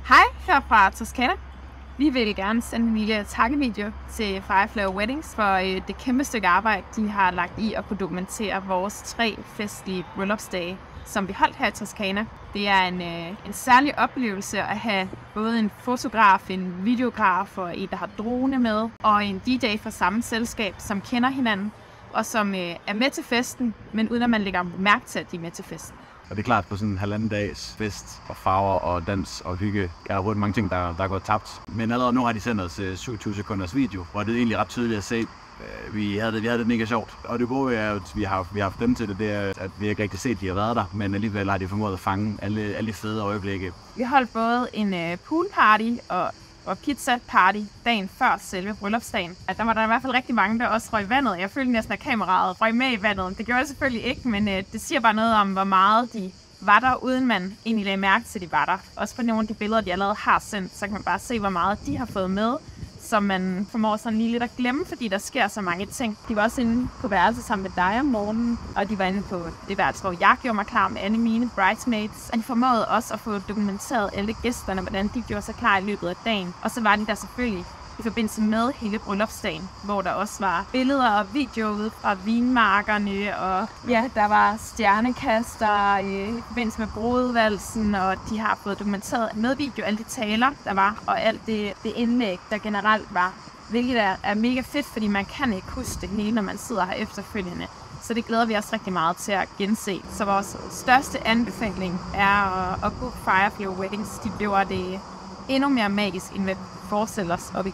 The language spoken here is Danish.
Hej, her fra Toscana. Vi vil gerne sende en lille takkevideo til Fireflower Weddings for det kæmpe stykke arbejde, de har lagt i at kunne dokumentere vores 3 festlige bryllupsdage, som vi holdt her i Toscana. Det er en særlig oplevelse at have både en fotograf, en videograf og en, der har drone med, og en DJ fra samme selskab, som kender hinanden og som er med til festen, men uden at man lægger mærke til, at de er med til festen. Og det er klart, på sådan en halvanden dags fest og farver og dans og hygge, er der mange ting, der er gået tabt. Men allerede nu har de sendt os 27 sekunders video, hvor det er egentlig ret tydeligt at se, vi havde det mega sjovt. Og det gode er, at vi har haft dem til det, det er, at vi ikke rigtig set, at de har været der, men alligevel har de formået at fange alle de fede øjeblikke. Vi holdt både en poolparty og pizza party dagen før selve bryllupsdagen. Der var der i hvert fald rigtig mange, der også røg i vandet. Jeg følte næsten, at kameraet røg med i vandet. Det gjorde jeg selvfølgelig ikke, men det siger bare noget om, hvor meget de var der, uden man egentlig lagde mærke til, at de var der. Også på nogle af de billeder, de allerede har sendt, så kan man bare se, hvor meget de har fået med, som man formår sådan lige lidt at glemme, fordi der sker så mange ting. De var også inde på værelset sammen med dig om morgenen, og de var inde på det værelse, hvor jeg gjorde mig klar med alle mine bridesmaids. Og de formåede også at få dokumenteret alle gæsterne, hvordan de gjorde sig klar i løbet af dagen. Og så var de der selvfølgelig i forbindelse med hele bryllupsdagen, hvor der også var billeder og video ude fra vinmarkerne, og ja, der var stjernekaster i forbindelse med brudvalsen, og de har fået dokumenteret med video alle de taler, der var, og alt det indlæg, der generelt var, hvilket er mega fedt, fordi man kan ikke huske det hele, når man sidder her efterfølgende. Så det glæder vi os rigtig meget til at gense. Så vores største anbefaling er at booke Fireflower Weddings. De bliver det endnu mere magisk, end hvad vi forestiller os, og vi